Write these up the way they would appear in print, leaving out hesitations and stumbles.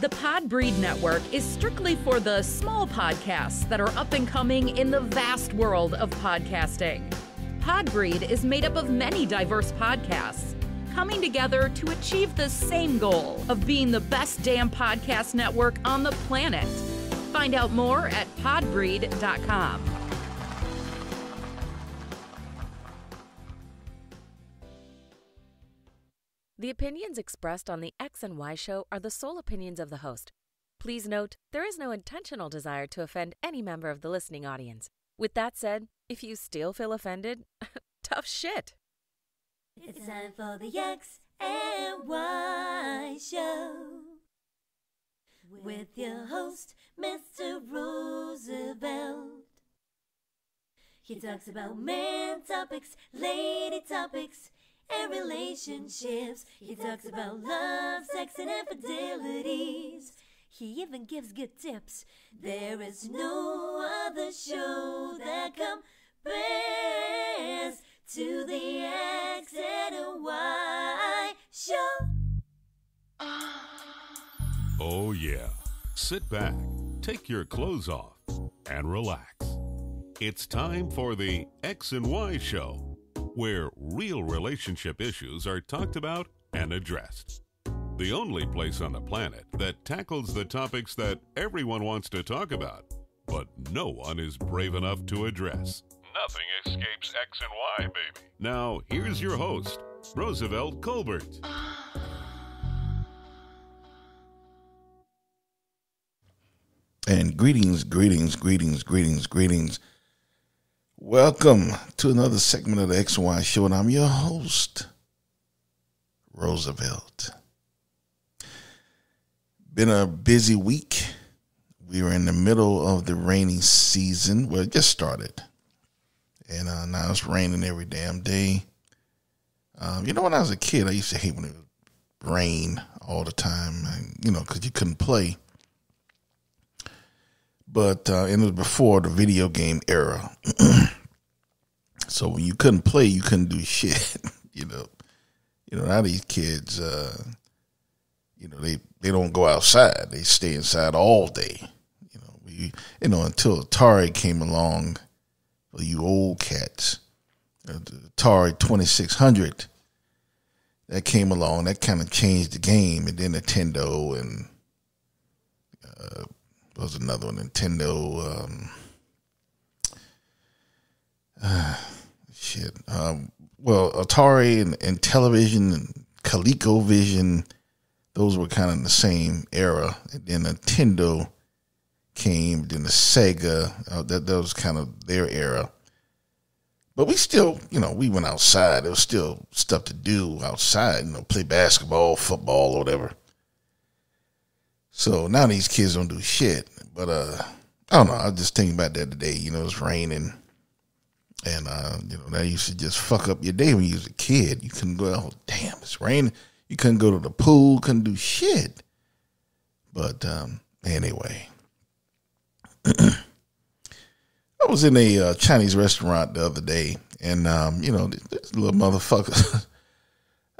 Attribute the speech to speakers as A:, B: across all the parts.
A: The Podbreed Network is strictly for the small podcasts that are up and coming in the vast world of podcasting. Podbreed is made up of many diverse podcasts, coming together to achieve the same goal of being the best damn podcast network on the planet. Find out more at podbreed.com.
B: The opinions expressed on the X and Y Show are the sole opinions of the host. Please note, there is no intentional desire to offend any member of the listening audience. With that said, if you still feel offended, tough shit.
C: It's time for the X and Y Show with your host, Mr. Roosevelt. He talks about man topics, lady topics, and relationships. He talks about love, sex, and infidelities. He even gives good tips. There is no other show that compares to the X and Y Show.
D: Oh yeah. Sit back, take your clothes off, and relax. It's time for the X and Y Show, where real relationship issues are talked about and addressed. The only place on the planet that tackles the topics that everyone wants to talk about, but no one is brave enough to address. Nothing escapes X and Y, baby. Now, here's your host, Roosevelt Colbert.
E: And greetings. Welcome to another segment of the X and Y Show, and I'm your host, Roosevelt. Been a busy week. We were in the middle of the rainy season. Well, it just started. And now it's raining every damn day. When I was a kid, I used to hate when it would rain all the time, because you couldn't play. But it was before the video game era. So when you couldn't play, you couldn't do shit. Now these kids, they don't go outside. They stay inside all day. Until Atari came along for you old cats. The Atari 2600, that came along. That kind of changed the game. And then Nintendo and there was another one, Nintendo. Atari and television and ColecoVision, those were kind of in the same era. And then Nintendo came, then the Sega, that was kind of their era. But we still, we went outside. There was still stuff to do outside, play basketball, football, or whatever. So now these kids don't do shit. But I don't know. I was just thinking about that today. It's raining. And, that used to just fuck up your day when you was a kid. You couldn't go, oh, damn, it's raining. You couldn't go to the pool, couldn't do shit. But anyway. I was in a Chinese restaurant the other day. And, this little motherfucker.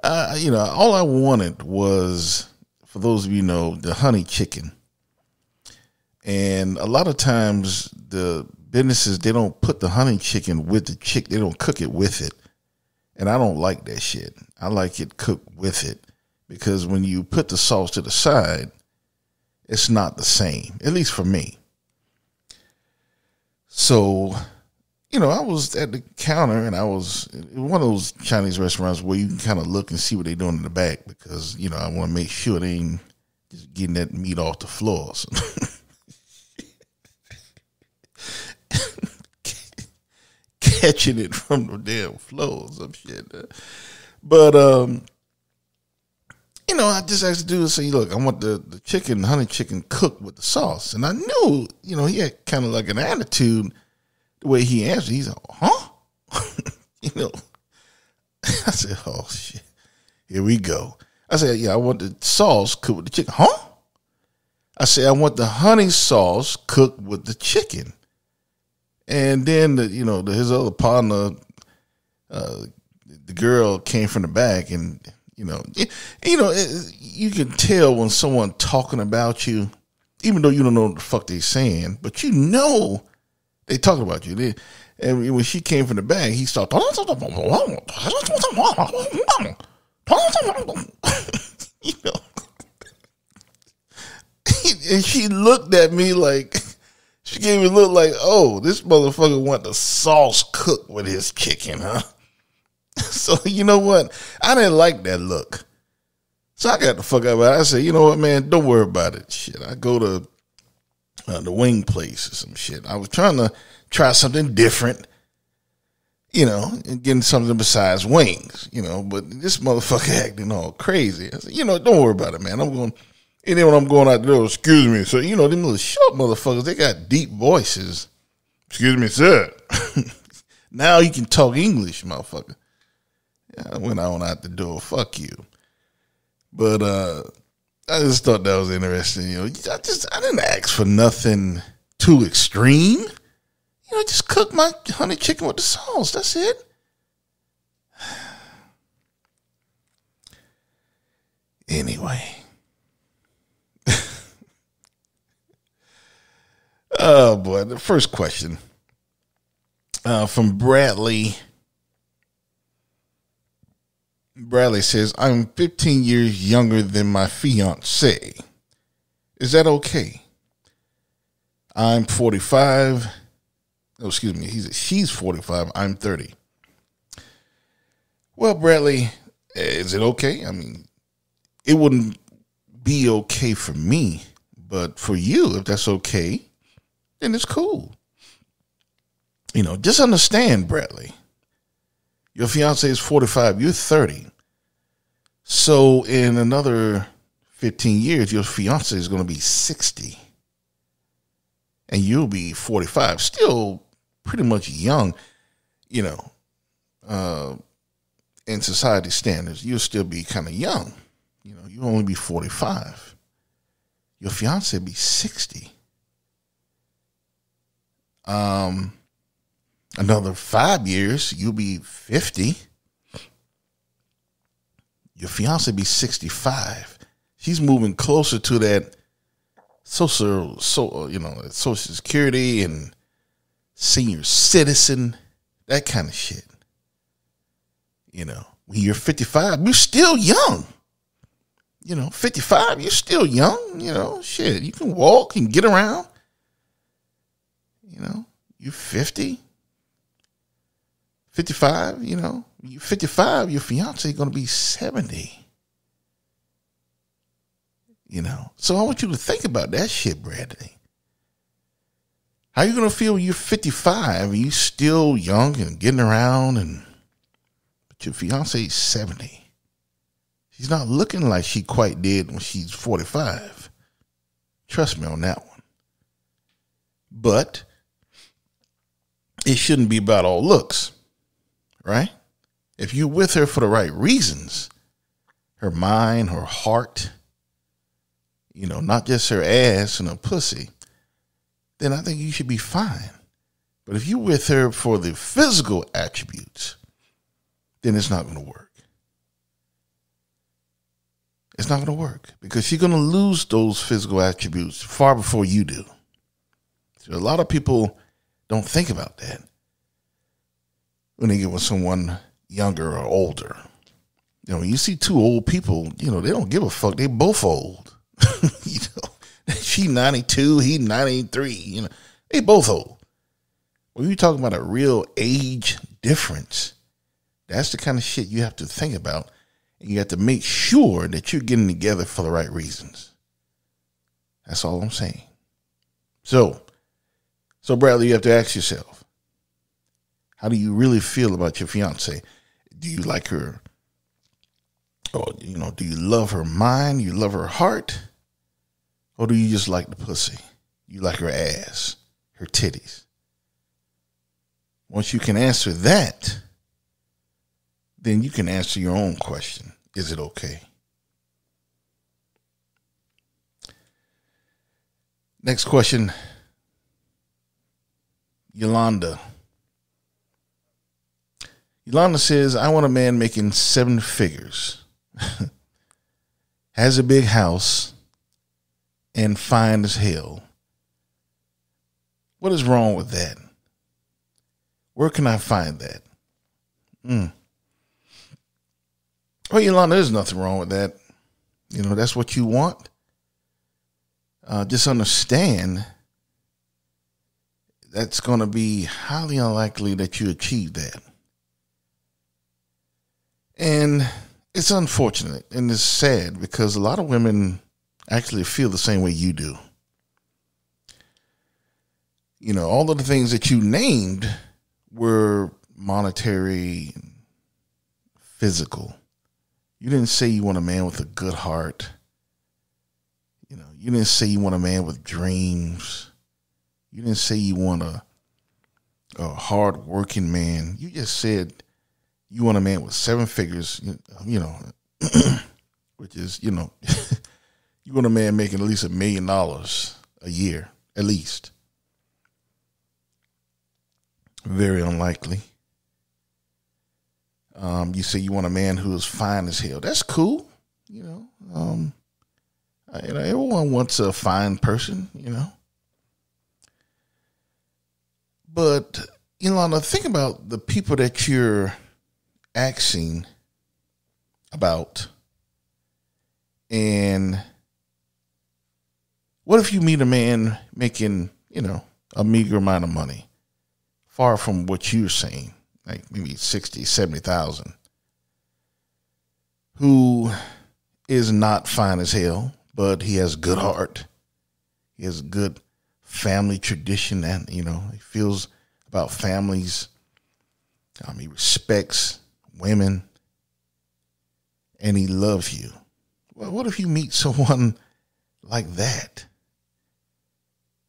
E: All I wanted was, for those of you who know, the honey chicken. And a lot of times the businesses, they don't put the honey chicken with the chicken. They don't cook it with it. And I don't like that shit. I like it cooked with it. Because when you put the sauce to the side, it's not the same, at least for me. So, I was at the counter, and I was in one of those Chinese restaurants where you can kind of look and see what they're doing in the back, because, I want to make sure they ain't just getting that meat off the floors. Catching it from the damn floors of shit. But, I just asked the dude to say, look, I want the chicken, honey chicken cooked with the sauce. And I knew, he had kind of like an attitude the way he answered. He's like, huh? I said, oh, shit. Here we go. I said, yeah, I want the sauce cooked with the chicken. Huh? I said, I want the honey sauce cooked with the chicken. And then, his other partner, the girl came from the back and, You can tell when someone talking about you, even though you don't know what the fuck they saying, but you know they talking about you. And when she came from the back, he started, you know. And she looked at me like, she gave me a look like, oh, this motherfucker want the sauce cooked with his chicken, huh? So, you know what? I didn't like that look. So I got the fuck out of it. I said, you know what, man? Don't worry about it. Shit, I go to the wing place or some shit. I was trying to try something different, and getting something besides wings, but this motherfucker acting all crazy. I said, don't worry about it, man. And then when I'm going out the door, excuse me. So, them little short motherfuckers, they got deep voices. Excuse me, sir. Now you can talk English, motherfucker. I went on out the door. Fuck you. But I just thought that was interesting. I didn't ask for nothing too extreme. Just cook my honey chicken with the sauce. That's it. Anyway. Oh, boy. The first question from Bradley. Bradley says, I'm 15 years younger than my fiance. Is that okay? I'm 45. Oh, excuse me. She's 45. I'm 30. Well, Bradley, is it okay? I mean, it wouldn't be okay for me, but for you, if that's okay, then it's cool. Just understand, Bradley. Your fiance is 45. You're 30. So in another 15 years, your fiance is going to be 60. And you'll be 45. Still pretty much young, in society standards. You'll still be kind of young. You'll only be 45. Your fiance will be 60. Another 5 years, you'll be 50. Your fiance be 65. She's moving closer to that social security and senior citizen, that kind of shit. When you're 55, you're still young. 55, you're still young. Shit, you can walk and get around. You're 50. 55, you're 55, your fiance going to be 70. So I want you to think about that shit, Bradley. How you going to feel when you're 55 and you still young and getting around, but your fiance is 70? She's not looking like she quite did when she's 45. Trust me on that one. But it shouldn't be about all looks. Right? If you're with her for the right reasons, her mind, her heart, not just her ass and her pussy, then I think you should be fine. But if you're with her for the physical attributes, then it's not going to work. It's not going to work because she's going to lose those physical attributes far before you do. So a lot of people don't think about that when they get with someone younger or older. When you see two old people, they don't give a fuck. They both old. She 92, he 93. They both old. When you talking about a real age difference, that's the kind of shit you have to think about. And you have to make sure that you're getting together for the right reasons. That's all I'm saying. So Bradley, you have to ask yourself, how do you really feel about your fiance? Do you like her? Or, do you love her mind? You love her heart? Or do you just like the pussy? You like her ass, her titties? Once you can answer that, then you can answer your own question. Is it okay? Next question. Yolanda says, I want a man making 7 figures. has a big house, and fine as hell. What is wrong with that? Where can I find that? Well, Yolanda, there's nothing wrong with that. You know, that's what you want. Just understand that's going to be highly unlikely that you achieve that. And it's unfortunate and it's sad because a lot of women actually feel the same way you do. You know, all of the things that you named were monetary, physical. You didn't say you want a man with a good heart. You know, you didn't say you want a man with dreams. You didn't say you want a hard-working man. You just said you want a man with 7 figures, you know, which is, you know, you want a man making at least $1 million a year, at least. Very unlikely. You say you want a man who is fine as hell. That's cool. You know, everyone wants a fine person, you know. But, you know, think about the people that you're asking about. And what if you meet a man making, you know, a meager amount of money, far from what you're saying, like maybe 60, 70,000, who is not fine as hell, but he has good heart. He has good family tradition, and, you know, he feels about families. He respects women, and he loves you. Well, what if you meet someone like that?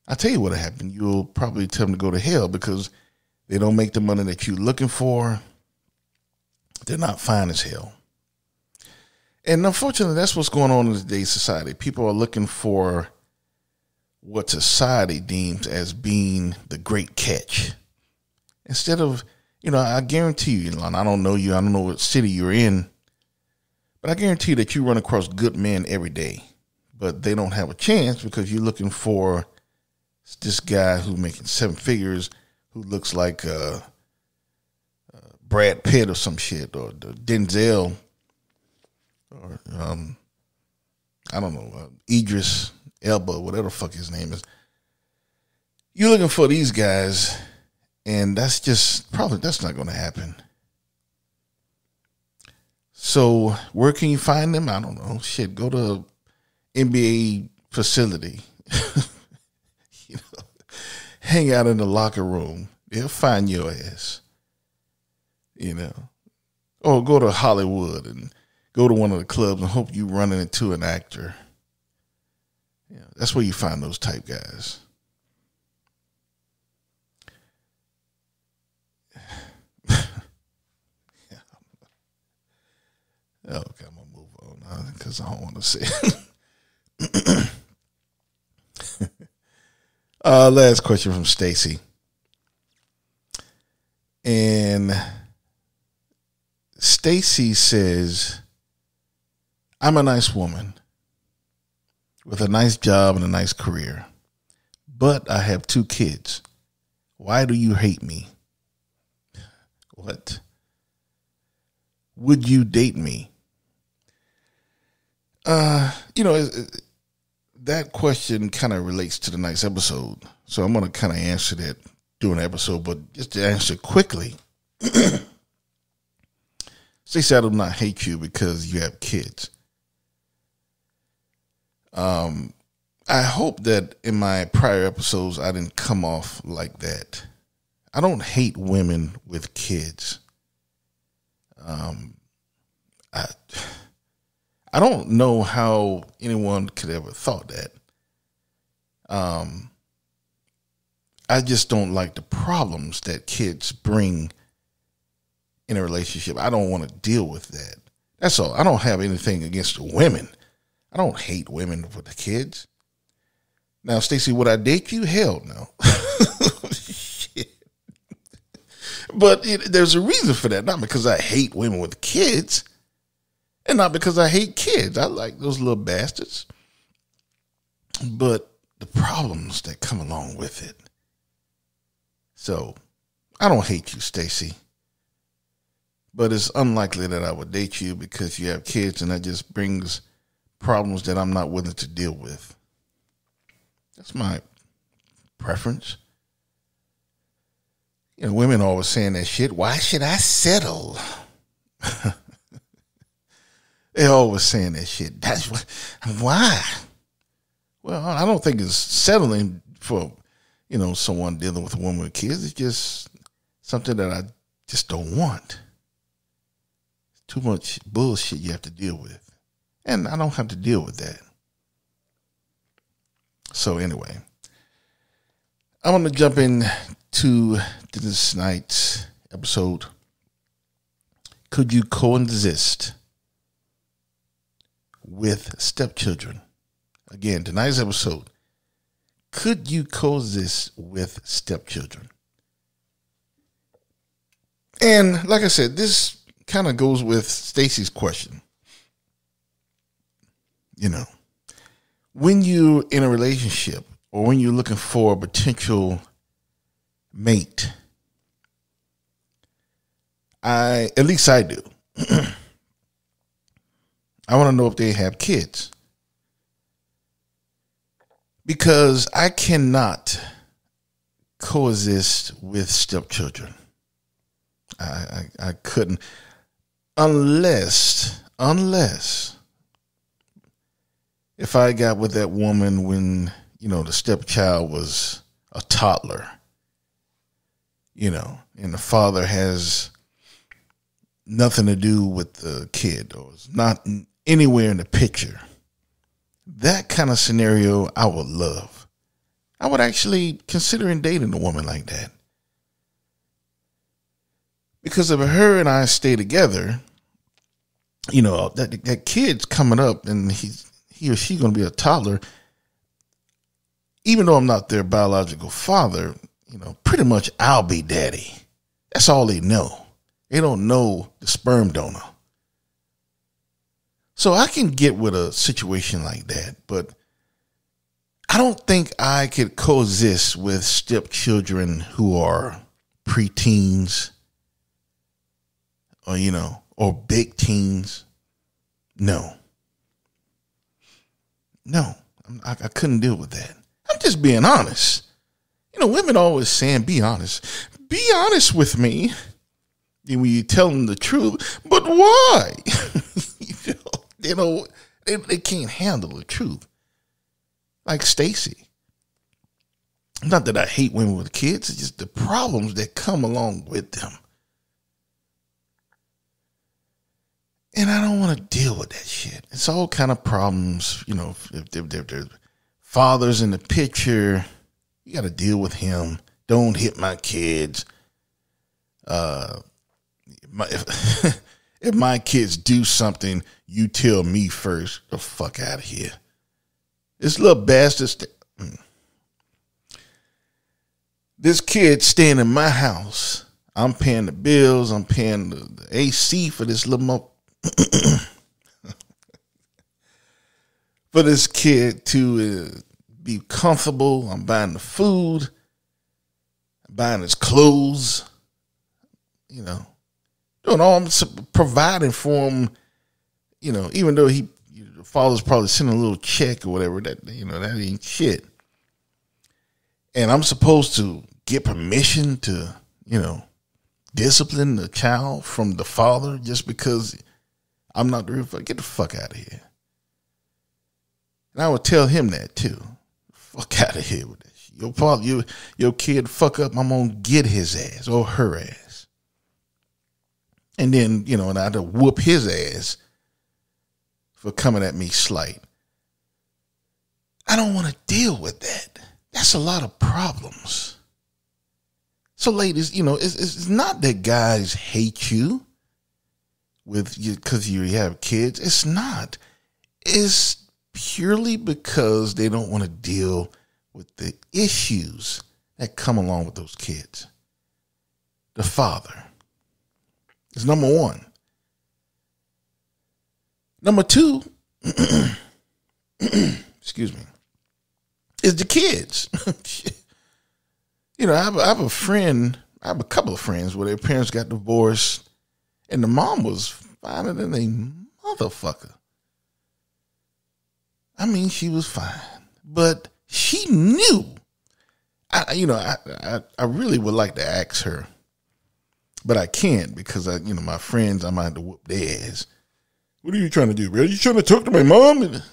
E: I'll tell you what'll happen. You'll probably tell them to go to hell because they don't make the money that you're looking for. They're not fine as hell. And unfortunately, that's what's going on in today's society. People are looking for what society deems as being the great catch. Instead of, you know, I guarantee you, Elon, I don't know you, I don't know what city you're in, but I guarantee that you run across good men every day, but they don't have a chance because you're looking for this guy who's making 7 figures, who looks like Brad Pitt or some shit, or Denzel, or I don't know, Idris Elba, whatever the fuck his name is. You're looking for these guys, and that's not going to happen. So where can you find them? I don't know. Shit, go to NBA facility. You know, hang out in the locker room. They'll find your ass. You know, or go to Hollywood and go to one of the clubs and hope you run into an actor. Yeah, that's where you find those type guys. Okay, I'm gonna move on because I don't want to say it. Last question from Stacy. And Stacy says, I'm a nice woman with a nice job and a nice career, but I have 2 kids. Why do you hate me? What? Would you date me? You know, that question kind of relates to the next episode. So I'm going to kind of answer that during the episode, but just to answer quickly. Stacey, I do not hate you because you have kids. I hope that in my prior episodes, I didn't come off like that. I don't hate women with kids. I don't know how anyone could ever thought that. I just don't like the problems that kids bring in a relationship. I don't want to deal with that. That's all. I don't have anything against the women. I don't hate women with the kids. Now, Stacey, would I date you? Hell no. Shit. But there's a reason for that. Not because I hate women with kids. And not because I hate kids. I like those little bastards. But the problems that come along with it. So, I don't hate you, Stacy. But it's unlikely that I would date you because you have kids, and that just brings problems that I'm not willing to deal with. That's my preference. You know, women always saying that shit. Why should I settle? They're always saying that shit. That's why. Well, I don't think it's settling for, you know, someone dealing with a woman with kids. It's just something that I just don't want. Too much bullshit you have to deal with. And I don't have to deal with that. So anyway, I'm going to jump into this night's episode. Could you coexist with stepchildren? Again, tonight's episode. Could you coexist with stepchildren? And like I said, this kind of goes with Stacy's question. You know, when you're in a relationship or when you're looking for a potential mate, at least I do. I want to know if they have kids. Because I cannot coexist with stepchildren. I couldn't unless if I got with that woman when, you know, the stepchild was a toddler, you know, and the father has nothing to do with the kid or is not anywhere in the picture. That kind of scenario I would love. I would actually consider dating a woman like that. Because if her and I stay together, you know, that kid's coming up and he or she going to be a toddler. Even though I'm not their biological father, you know, pretty much I'll be daddy. That's all they know. They don't know the sperm donor. So I can get with a situation like that, but I don't think I could coexist with stepchildren who are preteens or, you know, or big teens. No, I couldn't deal with that. I'm just being honest. You know, women always saying, be honest. Be honest with me. And when you tell them the truth, but why? You know, they can't handle the truth. Like Stacy. Not that I hate women with kids, it's just the problems that come along with them. And I don't want to deal with that shit. It's all kind of problems, you know, if their father's in the picture, you got to deal with him. Don't hit my kids. If my kids do something, you tell me first. The fuck out of here. This little bastard. This kid staying in my house. I'm paying the bills. I'm paying the AC for this little for this kid to be comfortable. I'm buying the food. I'm buying his clothes. You know. Doing all I'm providing for him, you know, even though the father's probably sending a little check or whatever, that, you know, that ain't shit. And I'm supposed to get permission to, you know, discipline the child from the father just because I'm not the real father. Get the fuck out of here. And I would tell him that too. Fuck out of here with that shit. Your father, your kid fuck up, I'm gonna get his ass or her ass. And then, you know, and I had to whoop his ass for coming at me slight. I don't want to deal with that. That's a lot of problems. So, ladies, you know, it's not that guys hate you with you because you have kids. It's not. It's purely because they don't want to deal with the issues that come along with those kids. The father is number one. Number two, excuse me, is the kids. You know, I have a friend, I have a couple of friends where their parents got divorced and the mom was finer than a motherfucker. I mean, she was fine, but she knew. I really would like to ask her, but I can't because my friends, I might have to whoop their ass. What are you trying to do, bro? You trying to talk to my mom?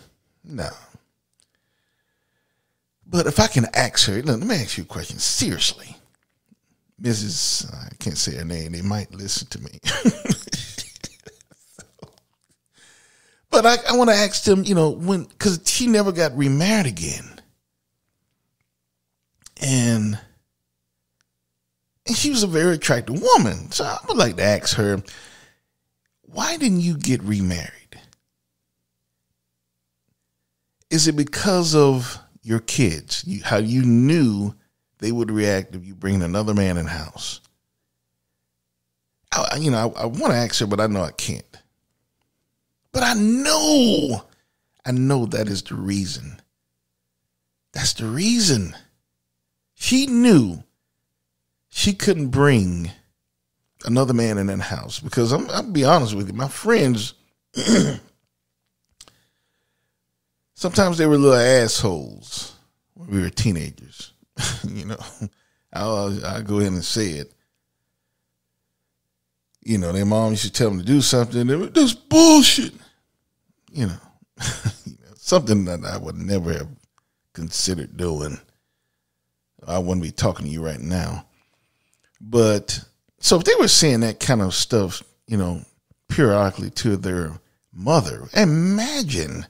E: No. But if I can ask her, let me ask you a question. Seriously. Mrs. I can't say her name. They might listen to me. But I want to ask them, because she never got remarried again. And she was a very attractive woman. So I would like to ask her, why didn't you get remarried? Is it because of your kids? How you knew they would react if you bring another man in the house? I want to ask her, but I know I can't. But I know that is the reason. That's the reason. She knew she couldn't bring another man in that house because I'll be honest with you, my friends, sometimes they were little assholes when we were teenagers. I'll go ahead and say it. Their mom used to tell them to do something. They were, this bullshit. Something that I would never have considered doing. I wouldn't be talking to you right now. But so if they were saying that kind of stuff, periodically to their mother, imagine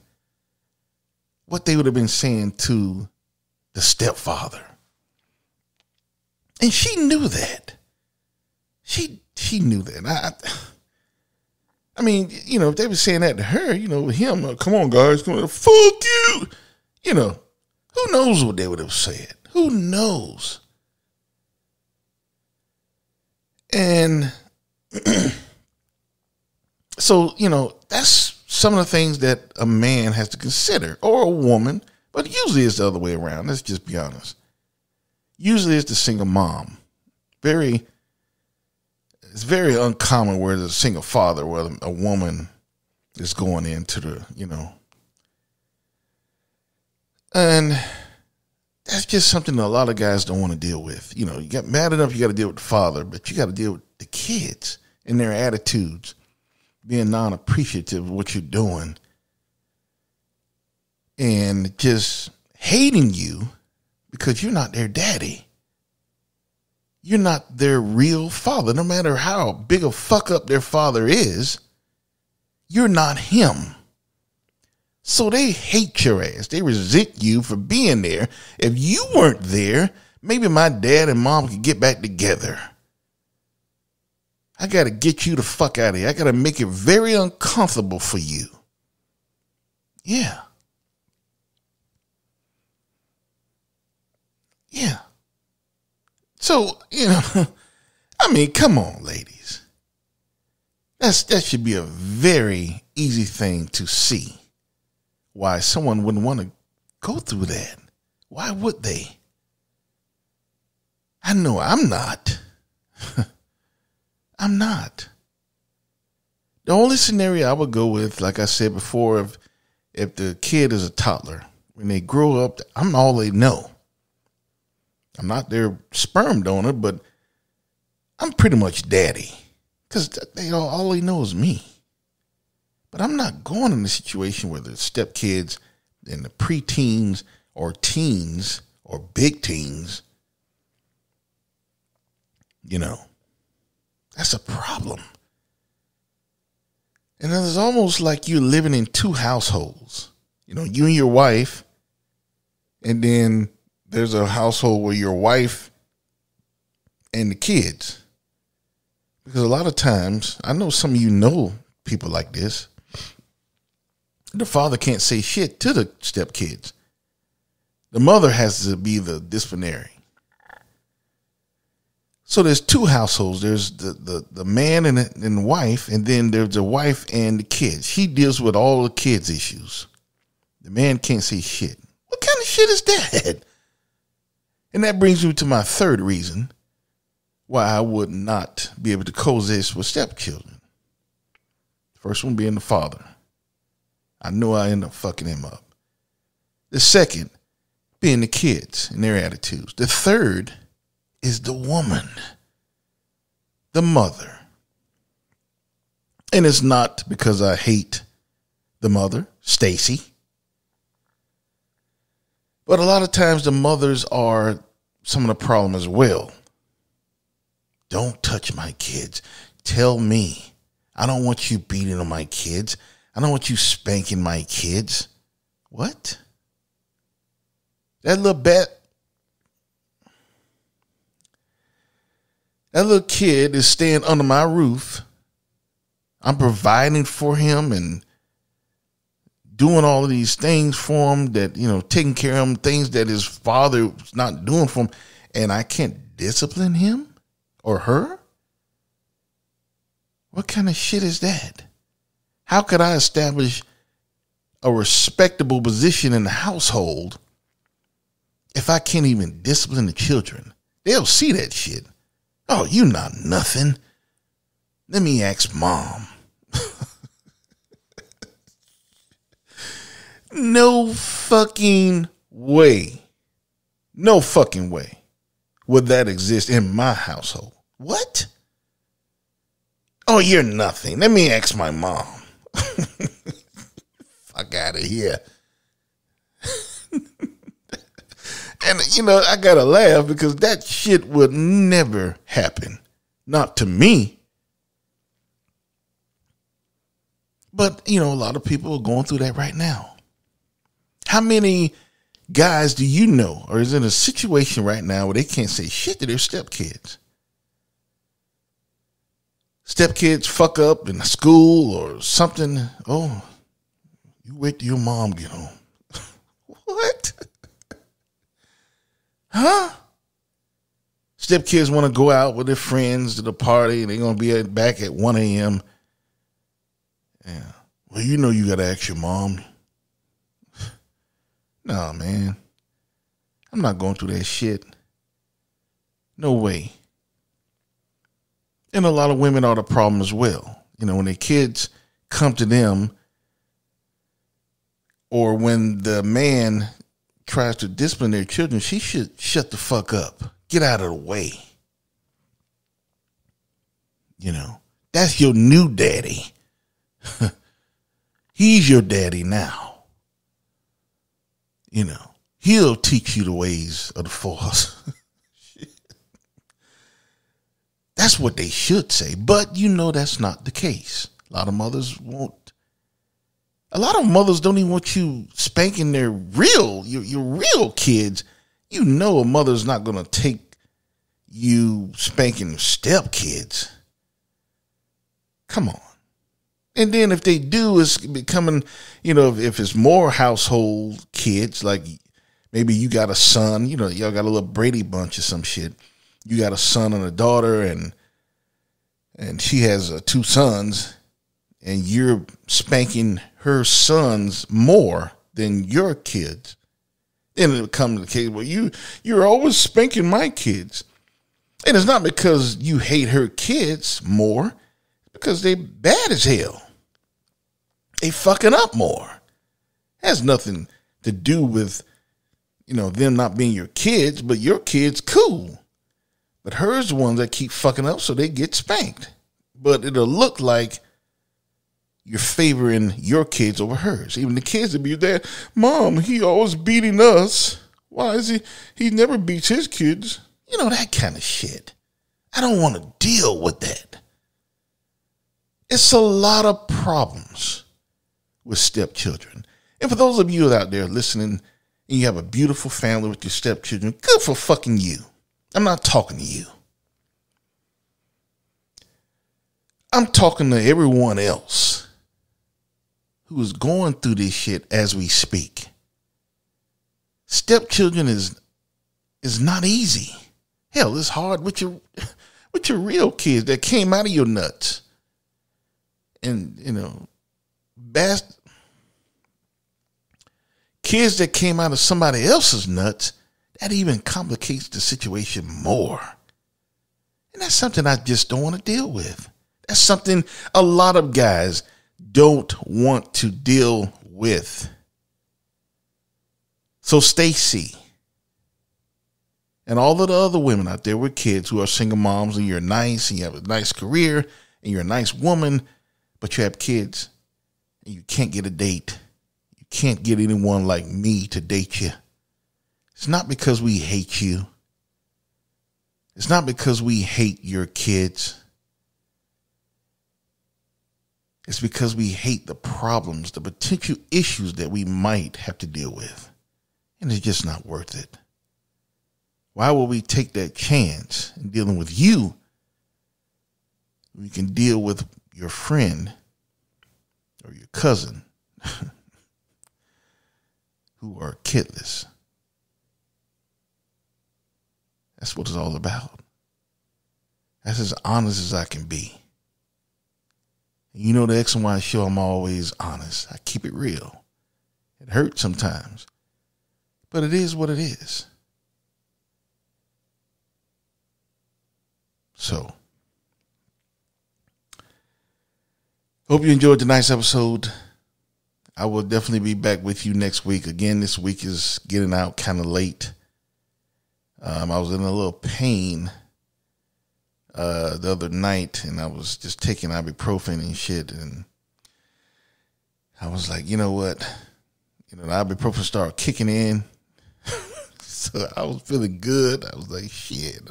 E: what they would have been saying to the stepfather. And she knew that. She knew that. I mean, if they were saying that to her, him, come on, guys, come on, fuck you. Who knows what they would have said? Who knows? And so, that's some of the things that a man has to consider, or a woman, but usually it's the other way around. Let's just be honest. Usually it's the single mom. It's very uncommon where there's a single father, where a woman is going into the, and that's just something that a lot of guys don't want to deal with. You get mad enough, you got to deal with the father, but you got to deal with the kids and their attitudes, being non-appreciative of what you're doing, and just hating you because you're not their daddy. You're not their real father. No matter how big a fuck up their father is, you're not him. So they hate your ass. They resent you for being there. If you weren't there, maybe my dad and mom could get back together. I got to get you the fuck out of here. I got to make it very uncomfortable for you. Yeah. Yeah. So, I mean, come on, ladies. That should be a very easy thing to see. Why someone wouldn't want to go through that. Why would they? I know I'm not. I'm not. The only scenario I would go with, like I said before, if the kid is a toddler, when they grow up, I'm all they know. I'm not their sperm donor, but I'm pretty much daddy because all they know is me. But I'm not going in a situation where the stepkids and the preteens or teens or big teens, that's a problem. And it's almost like you're living in two households. You and your wife, and then there's a household where your wife and the kids. Because a lot of times, I know some of you know people like this. The father can't say shit to the stepkids. The mother has to be the disciplinary. So there's two households. There's the man and the wife, and then there's the wife and the kids. She deals with all the kids' issues. The man can't say shit. What kind of shit is that? And that brings me to my third reason why I would not be able to coexist with stepchildren. First one being the father. I know I end up fucking him up. The second being the kids and their attitudes. The third is the woman, the mother. And it's not because I hate the mother, Stacy. But a lot of times the mothers are some of the problem as well. Don't touch my kids. Tell me. I don't want you beating on my kids. I don't want you spanking my kids. What? That little kid is staying under my roof. I'm providing for him and doing all of these things for him that, taking care of him, things that his father's not doing for him, and I can't discipline him or her? What kind of shit is that? How could I establish a respectable position in the household if I can't even discipline the children? They'll see that shit. Oh, you not nothing. Let me ask mom. No fucking way. No fucking way would that exist in my household. What? Oh, you're nothing. Let me ask my mom. Fuck out of here. And, I got to laugh because that shit would never happen. Not to me. But, a lot of people are going through that right now. How many guys do you know or is in a situation right now where they can't say shit to their stepkids? Stepkids fuck up in school or something. Oh, you wait till your mom get home. What? Huh? Stepkids want to go out with their friends to the party and they're going to be back at 1 a.m. Yeah. Well, you got to ask your mom. No, man. I'm not going through that shit. No way. And a lot of women are the problem as well. When their kids come to them or when the man tries to discipline their children, she should shut the fuck up. Get out of the way. That's your new daddy. He's your daddy now. He'll teach you the ways of the force. That's what they should say. But that's not the case. A lot of mothers won't. A lot of mothers don't even want you spanking their your real kids. A mother's not going to take you spanking stepkids. Come on. And then if they do, it's becoming, if it's more household kids, like maybe you got a son, y'all got a little Brady Bunch or some shit. You got a son and a daughter and she has 2 sons and you're spanking her sons more than your kids. Then it'll come to the case where you're always spanking my kids. And it's not because you hate her kids more, because they bad as hell. They fucking up more. It has nothing to do with, them not being your kids, but your kids cool. But hers the ones that keep fucking up, so they get spanked. But it'll look like you're favoring your kids over hers. Even the kids will be there. Mom, he always beating us. Why is he never beats his kids? That kind of shit. I don't want to deal with that. It's a lot of problems with stepchildren. And for those of you out there listening and you have a beautiful family with your stepchildren, good for fucking you. I'm not talking to you. I'm talking to everyone else who is going through this shit as we speak. Stepchildren is not easy. Hell, it's hard with with your real kids that came out of your nuts. And, kids that came out of somebody else's nuts, that even complicates the situation more. And that's something I just don't want to deal with. That's something a lot of guys don't want to deal with. So Stacy and all of the other women out there with kids who are single moms, and you're nice and you have a nice career and you're a nice woman, but you have kids and you can't get a date. You can't get anyone like me to date you. It's not because we hate you. It's not because we hate your kids. It's because we hate the problems, the potential issues that we might have to deal with. And it's just not worth it. Why would we take that chance in dealing with you? We can deal with your friend or your cousin who are kidless. That's what it's all about. That's as honest as I can be. You know, the X and Y show, I'm always honest. I keep it real. It hurts sometimes, but it is what it is. So, hope you enjoyed tonight's episode. I will definitely be back with you next week. Again, this week is getting out kind of late. I was in a little pain the other night, and I was just taking ibuprofen and shit, and I was like, you know what? The ibuprofen started kicking in, so I was feeling good. I was like, shit,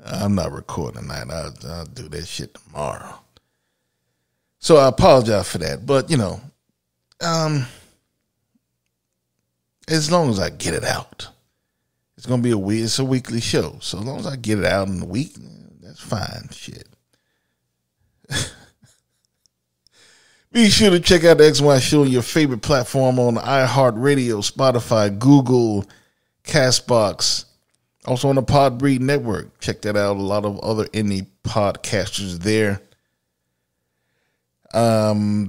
E: I'm not recording tonight. I'll do that shit tomorrow. So I apologize for that, but as long as I get it out. It's going to be it's a weekly show. So as long as I get it out in the week, that's fine. Shit. Be sure to check out the XY Show on your favorite platform on iHeartRadio, Spotify, Google, Castbox. Also on the Podbreed Network. Check that out. A lot of other indie podcasters there.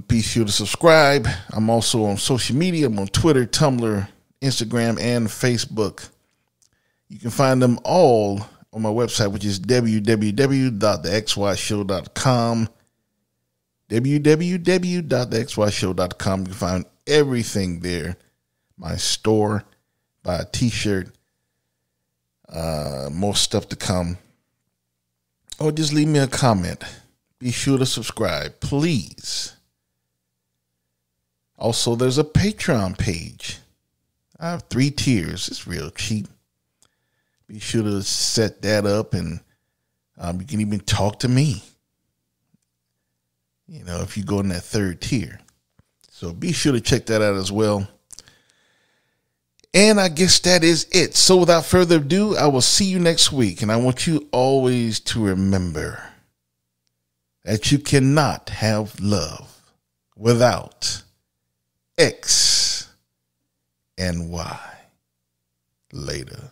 E: Be sure to subscribe. I'm also on social media. I'm on Twitter, Tumblr, Instagram, and Facebook. You can find them all on my website, which is www.thexyshow.com. www.thexyshow.com. You can find everything there. My store, buy a t-shirt, more stuff to come. Or just leave me a comment. Be sure to subscribe, please. Also, there's a Patreon page. I have 3 tiers. It's real cheap. Be sure to set that up, and you can even talk to me, if you go in that 3rd tier. So be sure to check that out as well. And I guess that is it. So without further ado, I will see you next week. And I want you always to remember that you cannot have love without X and Y. Later.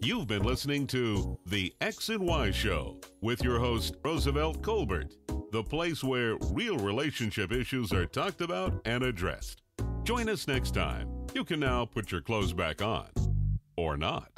D: You've been listening to The X and Y Show with your host, Roosevelt Colbert, the place where real relationship issues are talked about and addressed. Join us next time. You can now put your clothes back on, or not.